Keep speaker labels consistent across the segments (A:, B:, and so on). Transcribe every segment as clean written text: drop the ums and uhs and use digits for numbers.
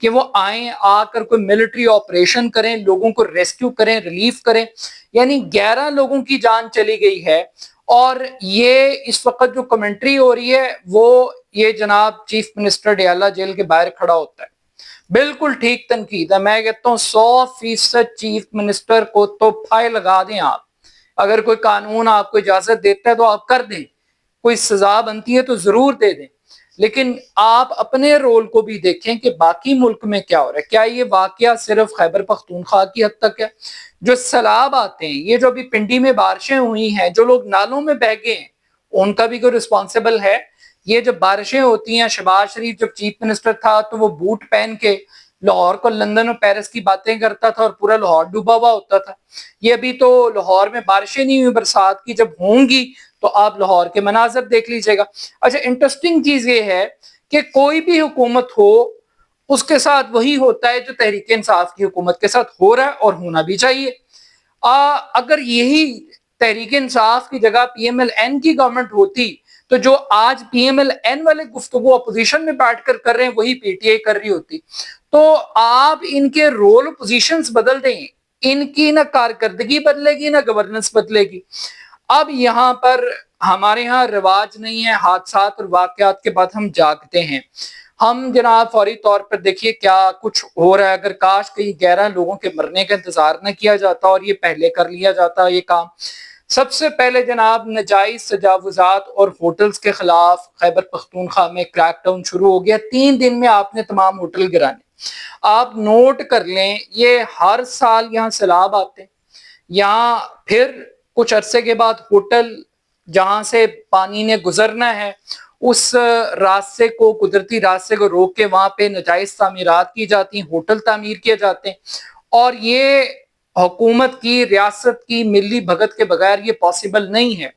A: کہ وہ آئیں، آ کر کوئی ملٹری آپریشن کریں، لوگوں کو ریسکیو کریں، ریلیف کریں. یعنی 11 لوگوں کی جان چلی گئی ہے. اور یہ اس وقت جو کمنٹری ہو رہی ہے وہ یہ جناب چیف منسٹر ڈیالہ جیل کے باہر کھڑا ہوتا ہے. بالکل ٹھیک تنقید ہے. میں کہتا ہوں 100% چیف منسٹر کو تو پھائے لگا دیں آپ. اگر کوئی قانون آپ کو اجازت دیتا ہے تو آپ کر دیں، کوئی سزا بنتی ہے تو ضرور دے دیں، لیکن آپ اپنے رول کو بھی دیکھیں کہ باقی ملک میں کیا ہو رہا ہے. کیا یہ واقعہ صرف خیبر پختونخوا کی حد تک ہے؟ جو سیلاب آتے ہیں، یہ جو ابھی پنڈی میں بارشیں ہوئی ہیں، جو لوگ نالوں میں بہہ گئے ہیں، ان کا بھی کوئی رسپانسبل ہے؟ یہ جب بارشیں ہوتی ہیں، شہباز شریف جب چیف منسٹر تھا تو وہ بوٹ پہن کے لاہور کو لندن اور پیرس کی باتیں کرتا تھا اور پورا لاہور ڈوبا ہوا ہوتا تھا. یہ ابھی تو لاہور میں بارشیں نہیں ہوئی برسات کی، جب ہوں گی تو آپ لاہور کے مناظر دیکھ لیجئے گا. اچھا، انٹرسٹنگ چیز یہ ہے کہ کوئی بھی حکومت ہو اس کے ساتھ وہی ہوتا ہے جو تحریک انصاف کی حکومت کے ساتھ ہو رہا ہے اور ہونا بھی چاہیے. اگر یہی تحریک انصاف کی جگہ پی ایم ایل این کی گورنمنٹ ہوتی تو جو آج پی ایم ایل این والے گفتگو اپوزیشن میں بیٹھ کر رہے ہیں وہی پی ٹی آئی کر رہی ہوتی. تو آپ ان کے رول پوزیشنز بدل دیں، ان کی نہ کارکردگی بدلے گی نہ گورننس بدلے گی. اب یہاں پر ہمارے ہاں رواج نہیں ہے، حادثات اور واقعات کے بعد ہم جاگتے ہیں. ہم جناب فوری طور پر دیکھیے کیا کچھ ہو رہا ہے. اگر کاش کہیں 11 لوگوں کے مرنے کا انتظار نہ کیا جاتا اور یہ پہلے کر لیا جاتا یہ کام. سب سے پہلے جناب نجائز تجاوزات اور ہوٹلز کے خلاف خیبر پختونخوا میں کریک ڈاؤن شروع ہو گیا. 3 دن میں آپ نے تمام ہوٹل گرانے. آپ نوٹ کر لیں، یہ ہر سال یہاں سیلاب آتے ہیں، یہاں پھر کچھ عرصے کے بعد ہوٹل جہاں سے پانی نے گزرنا ہے اس راستے کو، قدرتی راستے کو روک کے وہاں پہ نجائز تعمیرات کی جاتی ہیں، ہوٹل تعمیر کیے جاتے ہیں. اور یہ حکومت کی، ریاست کی ملی بھگت کے بغیر یہ پاسبل نہیں ہے.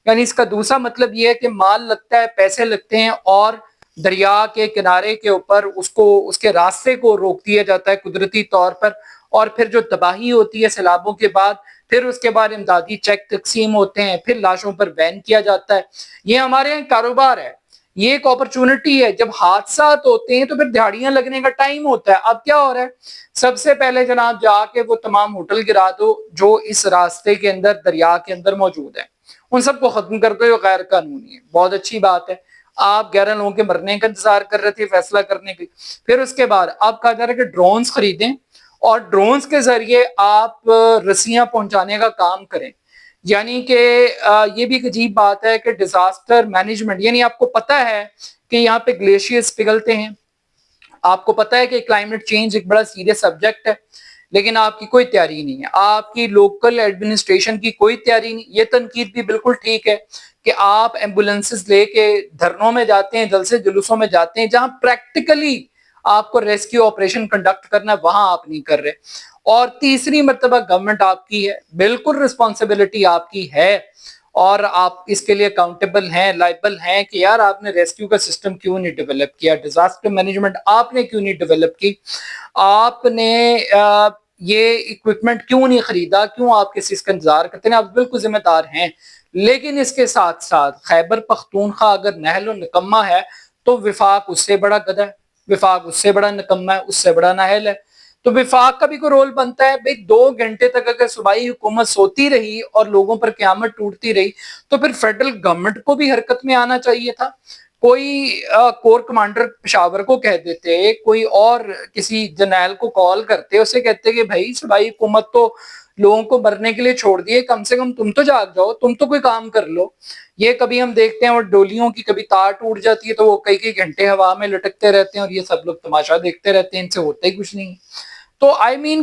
A: یعنی اس کا دوسرا مطلب یہ ہے کہ مال لگتا ہے، پیسے لگتے ہیں اور دریا کے کنارے کے اوپر اس کے راستے کو روک دیا جاتا ہے قدرتی طور پر. اور پھر جو تباہی ہوتی ہے سیلابوں کے بعد، پھر اس کے بعد امدادی چیک تقسیم ہوتے ہیں، پھر لاشوں پر بین کیا جاتا ہے. یہ ہمارے یہاں کاروبار ہے، یہ ایک اپرچونٹی ہے. جب حادثات ہوتے ہیں تو پھر دہاڑیاں لگنے کا ٹائم ہوتا ہے. اب کیا ہو رہا ہے؟ سب سے پہلے جناب جا کے وہ تمام ہوٹل گرا دو جو اس راستے کے اندر، دریا کے اندر موجود ہیں، ان سب کو ختم کر دو. یہ غیر قانونی ہے. بہت اچھی بات ہے، آپ 11 لوگوں کے مرنے کا انتظار کر رہے تھے فیصلہ کرنے کے. پھر اس کے بعد آپ کہا جا رہا ہے کہ ڈرونز خریدیں اور ڈرونز کے ذریعے آپ رسیاں پہنچانے کا کام کریں. یعنی کہ یہ بھی ایک عجیب بات ہے کہ ڈیزاسٹر مینجمنٹ، یعنی آپ کو پتا ہے کہ یہاں پہ گلیشیئرز پگھلتے ہیں، آپ کو پتا ہے کہ کلائمیٹ چینج ایک بڑا سیریس سبجیکٹ ہے، لیکن آپ کی کوئی تیاری نہیں ہے، آپ کی لوکل ایڈمنسٹریشن کی کوئی تیاری نہیں. یہ تنقید بھی بالکل ٹھیک ہے کہ آپ ایمبولینسز لے کے دھرنوں میں جاتے ہیں، جلسے جلوسوں میں جاتے ہیں، جہاں پریکٹیکلی آپ کو ریسکیو آپریشن کنڈکٹ کرنا ہے وہاں آپ نہیں کر رہے. اور تیسری مرتبہ گورنمنٹ آپ کی ہے، بالکل رسپانسبلٹی آپ کی ہے اور آپ اس کے لیے اکاؤنٹیبل ہیں، لائبل ہیں کہ یار آپ نے ریسکیو کا سسٹم کیوں نہیں ڈیولپ کیا، ڈیزاسٹر مینجمنٹ آپ نے کیوں نہیں ڈیولپ کی، آپ نے یہ اکوپمنٹ کیوں نہیں خریدا، کیوں آپ کسی اس کا انتظار کرتے ہیں. آپ بالکل ذمہ دار ہیں. لیکن اس کے ساتھ ساتھ خیبر پختونخوا اگر نہل و نکمہ ہے تو وفاق اس سے بڑا گدھا ہے، وفاق اس سے بڑا نکمہ ہے، اس سے بڑا نااہل ہے. تو وفاق کا بھی کوئی رول بنتا ہے. بھئی 2 گھنٹے تک اگر صوبائی حکومت سوتی رہی اور لوگوں پر قیامت ٹوٹتی رہی تو پھر فیڈرل گورنمنٹ کو بھی حرکت میں آنا چاہیے تھا. کوئی کور کمانڈر پشاور کو کہہ دیتے، کوئی اور کسی جرنیل کو کال کرتے، اسے کہتے کہ بھائی صوبائی حکومت تو لوگوں کو مرنے کے لیے چھوڑ دیے، کم سے کم تم تو جاگ جاؤ، تم تو کوئی کام کر لو. یہ کبھی ہم دیکھتے ہیں اور ڈولیوں کی کبھی تار ٹوٹ جاتی ہے تو وہ کئی گھنٹے ہوا میں لٹکتے رہتے ہیں اور یہ سب لوگ تماشا دیکھتے رہتے ہیں، ان سے ہوتا ہی کچھ نہیں. تو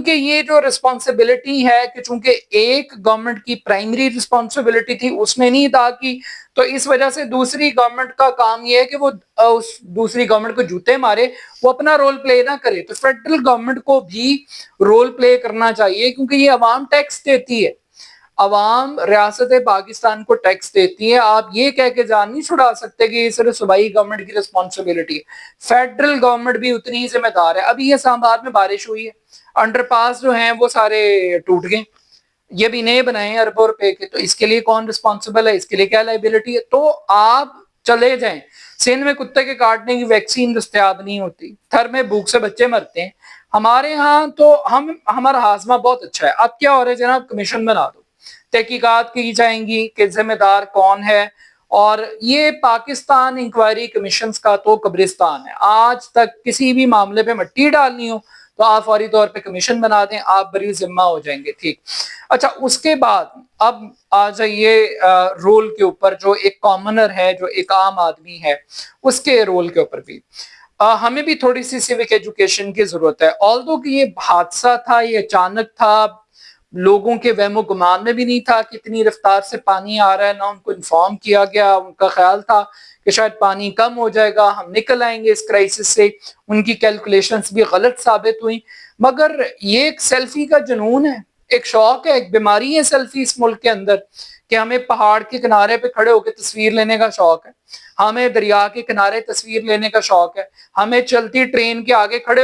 A: کہ یہ جو رسپانسبلٹی ہے کہ چونکہ ایک گورنمنٹ کی پرائمری رسپانسبلٹی تھی اس نے نہیں ادا کی، تو اس وجہ سے دوسری گورنمنٹ کا کام یہ ہے کہ وہ اس دوسری گورنمنٹ کو جوتے مارے، وہ اپنا رول پلے نہ کرے. تو فیڈرل گورنمنٹ کو بھی رول پلے کرنا چاہیے کیونکہ یہ عوام ٹیکس دیتی ہے، عوام ریاست پاکستان کو ٹیکس دیتی ہے. آپ یہ کہہ کے جان نہیں چھڑا سکتے کہ یہ صرف صوبائی گورنمنٹ کی رسپانسبلٹی ہے، فیڈرل گورنمنٹ بھی اتنی ہی ذمہ دار ہے. ابھی یہ اسلام آباد میں بارش ہوئی ہے، انڈر پاس جو ہیں وہ سارے ٹوٹ گئے، یہ بھی نئے بنائے ہیں اربوں روپے کے، تو اس کے لیے کون رسپانسبل ہے، اس کے لیے کیا لائبلٹی ہے؟ تو آپ چلے جائیں. سندھ میں کتے کے کاٹنے کی ویکسین دستیاب نہیں ہوتی, تھر میں بھوک سے بچے مرتے ہیں. ہمارے ہاں تو ہمارا ہاضمہ بہت اچھا ہے. اب کیا ہو رہا ہے جناب, کمیشن بنا دو, تحقیقات کی جائیں گی کہ ذمہ دار کون ہے. اور یہ پاکستان انکوائری کمیشنز کا تو قبرستان ہے. آج تک کسی بھی معاملے پہ مٹی ڈالنی ہو تو آپ فوری طور پہ کمیشن بنا دیں, آپ بری ذمہ ہو جائیں گے. ٹھیک, اچھا اس کے بعد اب آ جائیے رول کے اوپر. جو ایک کامنر ہے, جو ایک عام آدمی ہے, اس کے رول کے اوپر بھی ہمیں بھی تھوڑی سی سیوک ایجوکیشن کی ضرورت ہے. آلدو کہ یہ حادثہ تھا, یہ اچانک تھا, لوگوں کے وہم و گمان میں بھی نہیں تھا کہ اتنی رفتار سے پانی آ رہا ہے, نہ ان کو انفارم کیا گیا. ان کا خیال تھا کہ شاید پانی کم ہو جائے گا, ہم نکل آئیں گے اس کرائسس سے. ان کی کیلکولیشنز بھی غلط ثابت ہوئیں. مگر یہ ایک سیلفی کا جنون ہے, ایک شوق ہے, ایک بیماری ہے سیلفی اس ملک کے اندر, کہ ہمیں پہاڑ کے کنارے پہ کھڑے ہو کے تصویر لینے کا شوق ہے, ہمیں دریا کے کنارے تصویر لینے کا شوق ہے, ہمیں چلتی ٹرین کے آگے کھڑے